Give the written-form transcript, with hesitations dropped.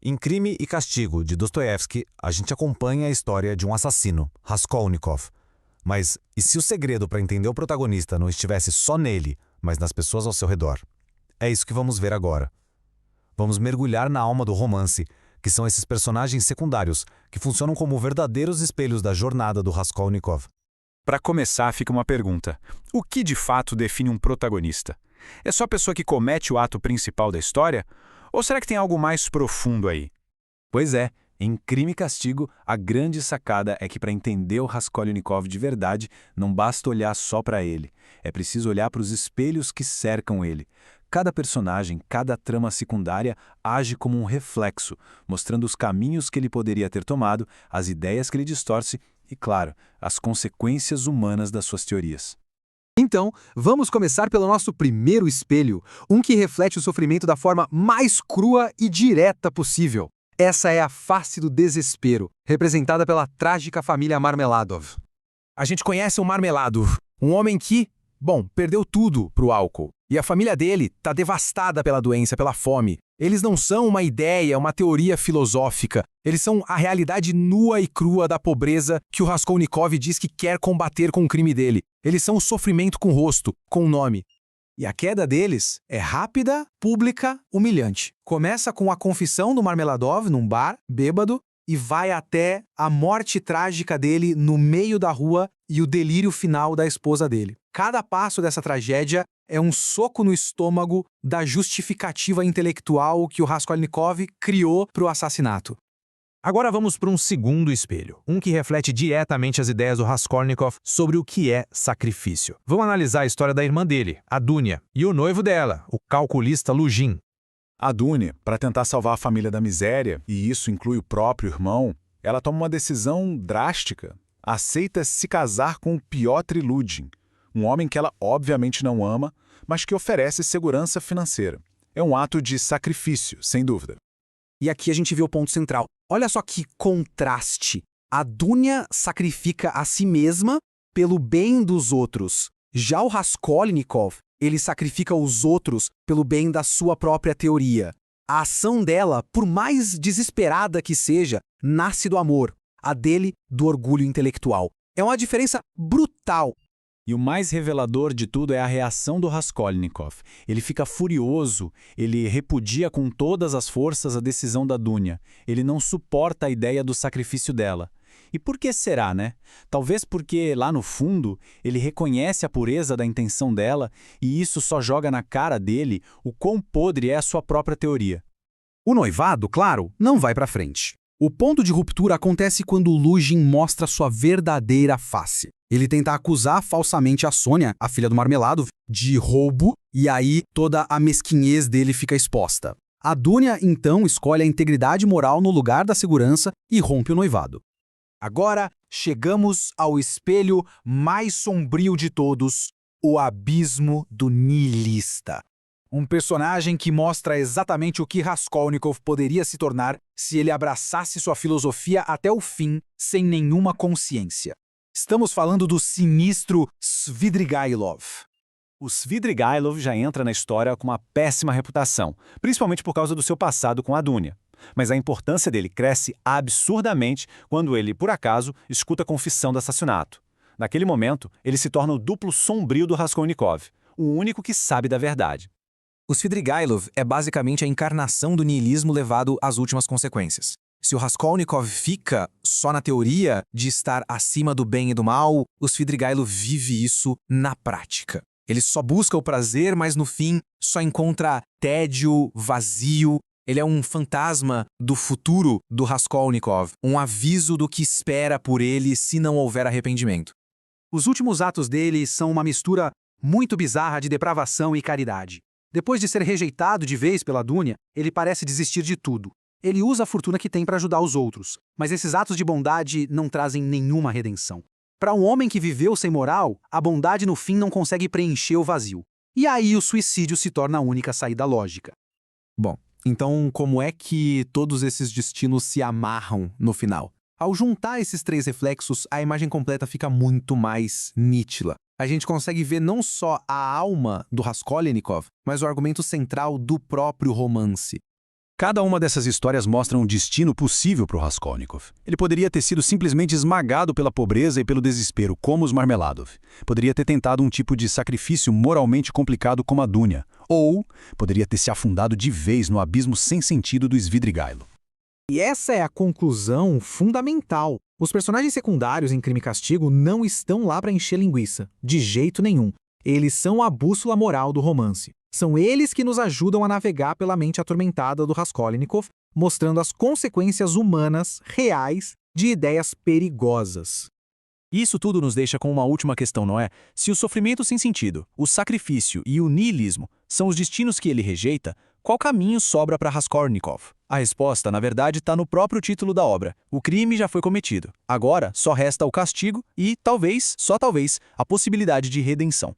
Em Crime e Castigo, de Dostoiévski, a gente acompanha a história de um assassino, Raskolnikov. Mas e se o segredo para entender o protagonista não estivesse só nele, mas nas pessoas ao seu redor? É isso que vamos ver agora. Vamos mergulhar na alma do romance, que são esses personagens secundários, que funcionam como verdadeiros espelhos da jornada do Raskolnikov. Para começar, fica uma pergunta. O que de fato define um protagonista? É só a pessoa que comete o ato principal da história? Ou será que tem algo mais profundo aí? Pois é, em Crime e Castigo, a grande sacada é que para entender o Raskolnikov de verdade, não basta olhar só para ele. É preciso olhar para os espelhos que cercam ele. Cada personagem, cada trama secundária age como um reflexo, mostrando os caminhos que ele poderia ter tomado, as ideias que ele distorce e, claro, as consequências humanas das suas teorias. Então, vamos começar pelo nosso primeiro espelho, um que reflete o sofrimento da forma mais crua e direta possível. Essa é a face do desespero, representada pela trágica família Marmeladov. A gente conhece o Marmeladov, um homem que, perdeu tudo pro álcool. E a família dele tá devastada pela doença, pela fome. Eles não são uma ideia, uma teoria filosófica. Eles são a realidade nua e crua da pobreza que o Raskolnikov diz que quer combater com o crime dele. Eles são o sofrimento com rosto, com nome. E a queda deles é rápida, pública, humilhante. Começa com a confissão do Marmeladov num bar, bêbado, e vai até a morte trágica dele no meio da rua e o delírio final da esposa dele. Cada passo dessa tragédia é um soco no estômago da justificativa intelectual que o Raskolnikov criou para o assassinato. Agora vamos para um segundo espelho, um que reflete diretamente as ideias do Raskolnikov sobre o que é sacrifício. Vamos analisar a história da irmã dele, a Dunya, e o noivo dela, o calculista Luzhin. A Dunya, para tentar salvar a família da miséria, e isso inclui o próprio irmão, ela toma uma decisão drástica. Aceita se casar com o Piotr Luzhin, um homem que ela obviamente não ama, mas que oferece segurança financeira. É um ato de sacrifício, sem dúvida. E aqui a gente vê o ponto central. Olha só que contraste. A Dunya sacrifica a si mesma pelo bem dos outros. Já o Raskolnikov, ele sacrifica os outros pelo bem da sua própria teoria. A ação dela, por mais desesperada que seja, nasce do amor. A dele, do orgulho intelectual. É uma diferença brutal. E o mais revelador de tudo é a reação do Raskolnikov. Ele fica furioso, ele repudia com todas as forças a decisão da Dunya. Ele não suporta a ideia do sacrifício dela. E por que será, né? Talvez porque, lá no fundo, ele reconhece a pureza da intenção dela e isso só joga na cara dele o quão podre é a sua própria teoria. O noivado, claro, não vai pra frente. O ponto de ruptura acontece quando Luzhin mostra sua verdadeira face. Ele tenta acusar falsamente a Sônia, a filha do Marmeladov, de roubo, e aí toda a mesquinhez dele fica exposta. A Dunya, então, escolhe a integridade moral no lugar da segurança e rompe o noivado. Agora, chegamos ao espelho mais sombrio de todos, o abismo do nihilista. Um personagem que mostra exatamente o que Raskolnikov poderia se tornar se ele abraçasse sua filosofia até o fim, sem nenhuma consciência. Estamos falando do sinistro Svidrigailov. O Svidrigailov já entra na história com uma péssima reputação, principalmente por causa do seu passado com a Dunya. Mas a importância dele cresce absurdamente quando ele, por acaso, escuta a confissão do assassinato. Naquele momento, ele se torna o duplo sombrio do Raskolnikov, o único que sabe da verdade. O Svidrigailov é basicamente a encarnação do niilismo levado às últimas consequências. Se o Raskolnikov fica só na teoria de estar acima do bem e do mal, o Svidrigailov vive isso na prática. Ele só busca o prazer, mas no fim só encontra tédio, vazio. Ele é um fantasma do futuro do Raskolnikov, um aviso do que espera por ele se não houver arrependimento. Os últimos atos dele são uma mistura muito bizarra de depravação e caridade. Depois de ser rejeitado de vez pela Dunya, ele parece desistir de tudo. Ele usa a fortuna que tem para ajudar os outros, mas esses atos de bondade não trazem nenhuma redenção. Para um homem que viveu sem moral, a bondade no fim não consegue preencher o vazio. E aí o suicídio se torna a única saída lógica. Bom, então como é que todos esses destinos se amarram no final? Ao juntar esses três reflexos, a imagem completa fica muito mais nítida. A gente consegue ver não só a alma do Raskolnikov, mas o argumento central do próprio romance. Cada uma dessas histórias mostra um destino possível para o Raskolnikov. Ele poderia ter sido simplesmente esmagado pela pobreza e pelo desespero, como os Marmeladov. Poderia ter tentado um tipo de sacrifício moralmente complicado como a Dunya. Ou poderia ter se afundado de vez no abismo sem sentido do Svidrigailo. E essa é a conclusão fundamental. Os personagens secundários em Crime e Castigo não estão lá para encher linguiça, de jeito nenhum. Eles são a bússola moral do romance. São eles que nos ajudam a navegar pela mente atormentada do Raskolnikov, mostrando as consequências humanas reais de ideias perigosas. Isso tudo nos deixa com uma última questão, não é? Se o sofrimento sem sentido, o sacrifício e o niilismo são os destinos que ele rejeita, qual caminho sobra para Raskolnikov? A resposta, na verdade, está no próprio título da obra. O crime já foi cometido. Agora, só resta o castigo e, talvez, só talvez, a possibilidade de redenção.